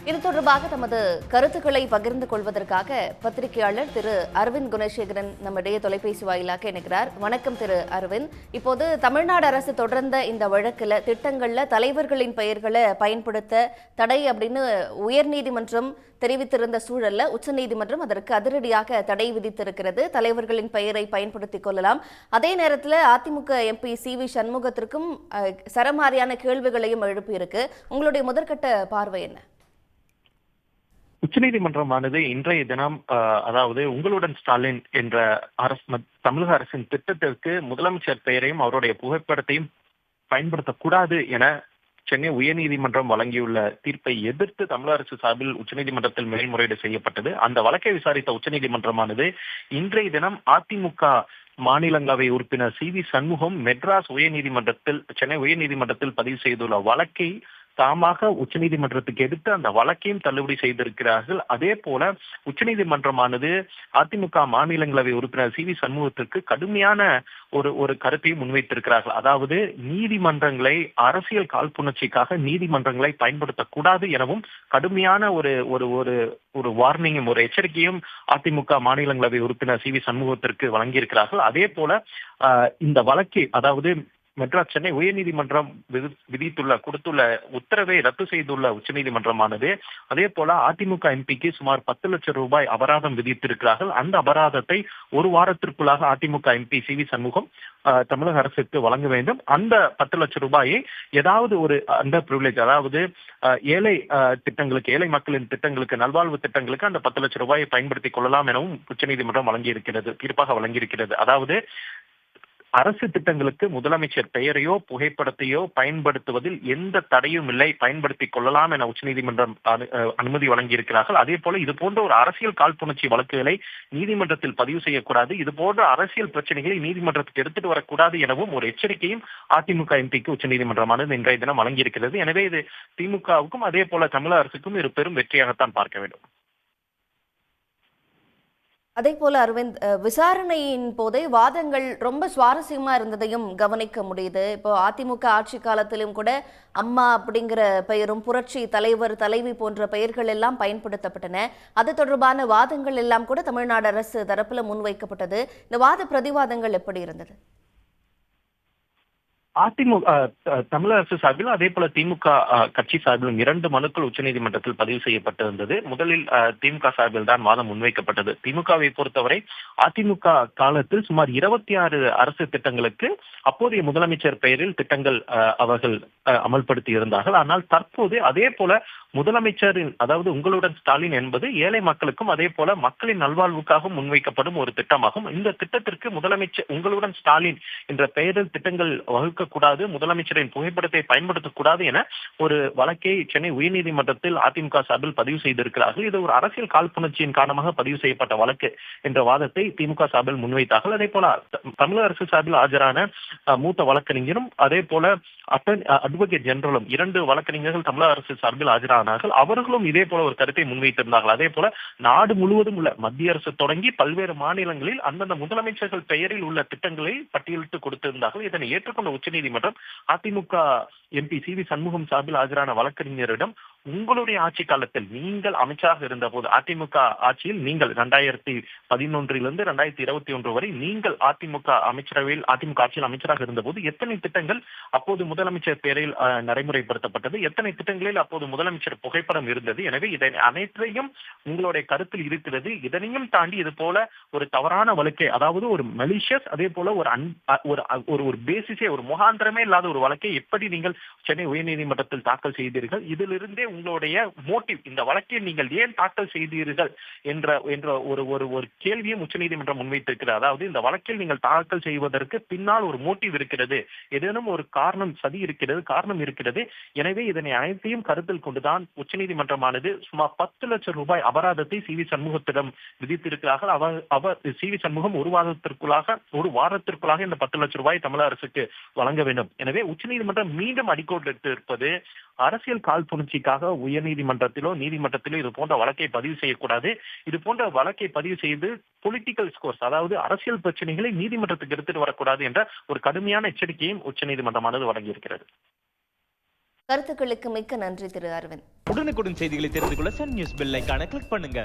இது தொடர்பாக தமது கருத்துக்களை பகிர்ந்து கொள்வதற்காக பத்திரிகையாளர் திரு அரவிந்த் குணசேகரன் நம்மிடையே தொலைபேசி வாயிலாக இணைக்கிறார். வணக்கம் திரு அரவிந்த். இப்போது தமிழ்நாடு அரசு தொடர்ந்த இந்த வழக்குல திட்டங்கள்ல தலைவர்களின் பெயர்களை பயன்படுத்த தடை அப்படின்னு உயர்நீதிமன்றம் தெரிவித்திருந்த சூழல்ல உச்சநீதிமன்றம் அதற்கு அதிரடியாக தடை விதித்திருக்கிறது. தலைவர்களின் பெயரை பயன்படுத்திக் கொள்ளலாம். அதே நேரத்தில் அதிமுக எம்பி சி.வி. சண்முகத்திற்கும் சரமாரியான கேள்விகளையும் எழுப்பியிருக்கு. உங்களுடைய முதற்கட்ட பார்வை என்ன? உச்சநீதிமன்றமானது இன்றைய தினம் அதாவது உங்களுடன் ஸ்டாலின் என்ற தமிழக அரசின் திட்டத்திற்கு முதலமைச்சர் பெயரையும் அவருடைய புகைப்படத்தையும் பயன்படுத்தக்கூடாது என சென்னை உயர்நீதிமன்றம் வழங்கியுள்ள தீர்ப்பை எதிர்த்து தமிழக அரசு சார்பில் உச்சநீதிமன்றத்தில் மேல்முறையீடு செய்யப்பட்டது. அந்த வழக்கை விசாரித்த உச்சநீதிமன்றமானது இன்றைய தினம் அதிமுக மாநிலங்களவை உறுப்பினர் சி.வி. சண்முகம் மெட்ராஸ் உயர்நீதிமன்றத்தில் சென்னை உயர்நீதிமன்றத்தில் பதிவு செய்துள்ள வழக்கை தாமாக உச்சநீதிமன்றத்துக்கு எடுத்து அந்த வழக்கையும் தள்ளுபடி செய்திருக்கிறார்கள். அதே போல உச்சநீதிமன்றமானது அதிமுக மாநிலங்களவை உறுப்பினர் சி.வி. சண்முகத்திற்கு கடுமையான ஒரு கருத்தையும் முன்வைத்திருக்கிறார்கள். அதாவது நீதிமன்றங்களை அரசியல் காழ்ப்புணர்ச்சிக்காக நீதிமன்றங்களை பயன்படுத்தக்கூடாது எனவும் கடுமையான ஒரு ஒரு ஒரு ஒரு வார்னிங்கும் ஒரு எச்சரிக்கையும் அதிமுக மாநிலங்களவை உறுப்பினர் சி.வி. சண்முகத்திற்கு வழங்கியிருக்கிறார்கள். அதே போல இந்த வழக்கை அதாவது மெட்ராஸ் சென்னை உயர்நீதிமன்றம் கொடுத்துள்ள உத்தரவை ரத்து செய்துள்ள உச்சநீதிமன்றமானது அதே போல அதிமுக எம்பிக்கு சுமார் 10 லட்சம் ரூபாய் அபராதம் விதித்திருக்கிறார்கள். அந்த அபராதத்தை ஒரு வாரத்திற்குள்ளாக அதிமுக எம்பி சி.வி. சண்முகம் தமிழக அரசுக்கு வழங்க வேண்டும். அந்த 10 லட்சம் ரூபாயை ஏதாவது ஒரு அண்டர் பிரிவிலேஜ் அதாவது ஏழை திட்டங்களுக்கு ஏழை மக்களின் திட்டங்களுக்கு நல்வாழ்வு திட்டங்களுக்கு அந்த 10 லட்சம் ரூபாயை பயன்படுத்திக் கொள்ளலாம் எனவும் உச்சநீதிமன்றம் தீர்ப்பாக வழங்கியிருக்கிறது. அதாவது அரசு திட்டங்களுக்கு முதலமைச்சர் பெயரையோ புகைப்படத்தையோ பயன்படுத்துவதில் எந்த தடையும் இல்லை, பயன்படுத்திக் கொள்ளலாம் என உச்சநீதிமன்றம் அனுமதி வழங்கியிருக்கிறார்கள். அதே போல இது போன்ற ஒரு அரசியல் காழ்ப்புணர்ச்சி வழக்குகளை நீதிமன்றத்தில் பதிவு செய்யக்கூடாது, இது போன்ற அரசியல் பிரச்சனைகளை நீதிமன்றத்துக்கு எடுத்துட்டு வரக்கூடாது எனவும் ஒரு எச்சரிக்கையும் அதிமுக எம்பிக்கு உச்சநீதிமன்றமானது இன்றைய தினம் வழங்கியிருக்கிறது. எனவே இது திமுகவுக்கும் அதே போல தமிழக அரசுக்கும் ஒரு பெரும் வெற்றியாகத்தான் பார்க்க வேண்டும். அதே போல அரவிந்த், விசாரணையின் போதே வாதங்கள் ரொம்ப சுவாரஸ்யமா இருந்ததையும் கவனிக்க முடியுது. இப்போ அதிமுக ஆட்சி காலத்திலும் கூட அம்மா அப்படிங்கிற பெயரும் புரட்சி தலைவர் தலைவி போன்ற பெயர்கள் எல்லாம் பயன்படுத்தப்பட்டன. அது தொடர்பான வாதங்கள் எல்லாம் கூட தமிழ்நாடு அரசு தரப்புல முன்வைக்கப்பட்டது. இந்த வாத பிரதிவாதங்கள் எப்படி இருந்தது? அதிமுக தமிழக அரசு சார்பில் அதே போல திமுக கட்சி சார்பிலும் 2 மனுக்கள் உச்சநீதிமன்றத்தில் பதிவு செய்யப்பட்டிருந்தது. முதலில் திமுக சார்பில் தான் வாதம் முன்வைக்கப்பட்டது. திமுகவை பொறுத்தவரை அதிமுக காலத்தில் சுமார் 26 அரசு திட்டங்களுக்கு அப்போதைய முதலமைச்சர் பெயரில் திட்டங்கள் அவர்கள் அமல்படுத்தி இருந்தார்கள். ஆனால் தற்போது அதே போல முதலமைச்சரின் அதாவது உங்களுடன் ஸ்டாலின் என்பது ஏழை மக்களுக்கும் அதே போல மக்களின் நல்வாழ்வுக்காக முன்வைக்கப்படும் ஒரு திட்டமாகும். இந்த திட்டத்திற்கு முதலமைச்சர் உங்களுடன் ஸ்டாலின் என்ற பெயரில் திட்டங்கள் வகுக்கக்கூடாது, முதலமைச்சரின் புகைப்படத்தை பயன்படுத்தக்கூடாது என ஒரு வழக்கை சென்னை உயர்நீதிமன்றத்தில் அதிமுக சார்பில் பதிவு செய்திருக்கிறார்கள். இது ஒரு அரசியல் காழ்ப்புணர்ச்சியின் காரணமாக பதிவு செய்யப்பட்ட வழக்கு என்ற வாதத்தை திமுக சார்பில் முன்வைத்தார்கள். அதே போல தமிழக அரசு சார்பில் ஆஜரான மூத்த வழக்கறிஞரும் அதே போல அட்வொகேட் ஜெனரலும் 2 வழக்கறிஞர்கள் தமிழக அரசு சார்பில் ஆஜரானார்கள். அவர்களும் இதே போல ஒரு கருத்தை முன்வைத்திருந்தார்கள். அதே போல நாடு முழுவதும் உள்ள மத்திய அரசு தொடங்கி பல்வேறு மாநிலங்களில் அந்தந்த முதலமைச்சர்கள் பெயரில் உள்ள திட்டங்களை பட்டியலிட்டு கொடுத்திருந்தார்கள். இதனை ஏற்றுக்கொண்ட உச்சநீதிமன்றம் அதிமுக எம்பி சி.வி. சண்முகம் சார்பில் ஆஜரான வழக்கறிஞரிடம் உங்களுடைய ஆட்சி காலத்தில் நீங்கள் அமைச்சராக இருந்த போது அதிமுக ஆட்சியில் நீங்கள் 2011 2021 வரை நீங்கள் அதிமுக ஆட்சியில் அமைச்சராக இருந்த போது எத்தனை திட்டங்கள் அப்போது முதலமைச்சர் பெயரில் நடைமுறைப்படுத்தப்பட்டது, எத்தனை திட்டங்களில் அப்போது முதலமைச்சர் புகைப்படம் இருந்தது. எனவே இதை அனைத்தையும் உங்களுடைய கருத்தில் இருக்கிறது. இதனையும் தாண்டி இது போல ஒரு தவறான வழக்கை அதாவது ஒரு மலிஷியஸ் அதே போல ஒரு பேசிஸே ஒரு முகாந்திரமே இல்லாத ஒரு வழக்கை எப்படி நீங்கள் சென்னை உயர்நீதிமன்றத்தில் தாக்கல் செய்தீர்கள், இதிலிருந்தே உங்களுடைய மோட்டிவ் இந்த வழக்கில் நீங்கள் ஏன் தாக்கல் செய்தீர்கள் என்ற ஒரு கேள்வியும் உச்சநீதிமன்றம் முன்வைத்திருக்கிறது. அதாவது இந்த வழக்கில் நீங்கள் தாக்கல் செய்வதற்கு பின்னால் ஒரு மோட்டிவ் இருக்கிறது, ஏதேனும் ஒரு காரணம் இருக்கிறது. எனவே இதனை அனைத்தையும் கருத்தில் கொண்டுதான் உச்சநீதிமன்றமானது சுமார் 10 லட்சம் ரூபாய் அபராதத்தை சி.வி. சண்முகத்திடம் விதித்திருக்கிறார்கள். அவர் சி.வி. சண்முகம் ஒரு வாரத்திற்குள்ளாக இந்த 10 லட்சம் ரூபாய் தமிழக அரசுக்கு வழங்க வேண்டும். எனவே உச்சநீதிமன்றம் மீண்டும் அடிக்கோடிட்டு இருப்பது அரசியல் காழ்ப்புணர்ச்சிக்காக உயர்நீதிமன்றத்திலோ நீதிமன்றத்திலோ இது போன்ற வழக்கை பதிவு செய்யக்கூடாது. இது போன்ற வழக்கை பதிவு செய்து பொலிட்டிக்கல் ஸ்கோர்ஸ் அதாவது அரசியல் பிரச்சனைகளை நீதிமன்றத்துக்கு எடுத்துட்டு வரக்கூடாது என்ற ஒரு கடுமையான எச்சரிக்கையும் உச்சநீதிமன்றமானது வழங்கியிருக்கிறது. கருத்துக்களுக்கு மிக்க நன்றி திரு அரவிந்த். உடனுக்குடன் செய்திகளை தெரிந்து கொள்ள சன் நியூஸ் பெல் ஐகானை கிளிக் பண்ணுங்க.